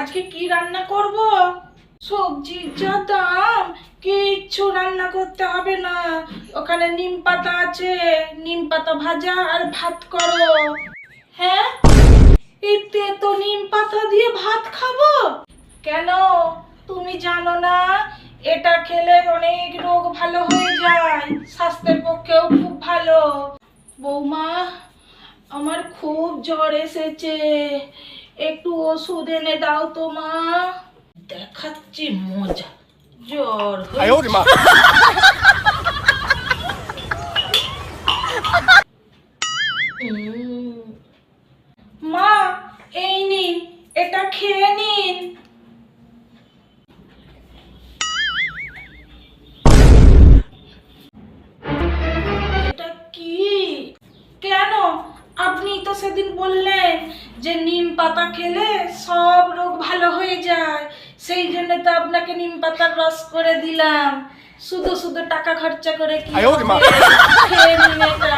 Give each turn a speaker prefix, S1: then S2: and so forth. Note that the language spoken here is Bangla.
S1: আজকে কি রান্না করব? সবজির যা দাম, কিচ্ছু রান্না করতে হবে না। ওখানে নিম পাতা আছে, নিম পাতা ভাজা আর ভাত করো। হ্যাঁ, এতে তো নিম পাতা দিয়ে ভাত খাবো? কেন, তুমি জানো না এটা খেলে অনেক রোগ ভালো হয়ে যায়, স্বাস্থ্যের পক্ষেও খুব ভালো। বৌমা, আমার খুব জ্বর এসেছে, একটু ওষুধ এনে দাও তো মা। দেখাচ্ছি মজা। জ্বর মা, এই নিন, এটা খেয়ে নিন। এটা কি? কেন, আপনি তো সেদিন বললেন যে নিম পাতা খেলে সব রোগ ভালো হয়ে যায়, সেই জন্য তো আপনাকে নিম পাতার রস করে দিলাম। শুধু শুধু টাকা খরচা করে কি হবে? খেয়ে নিন এটা।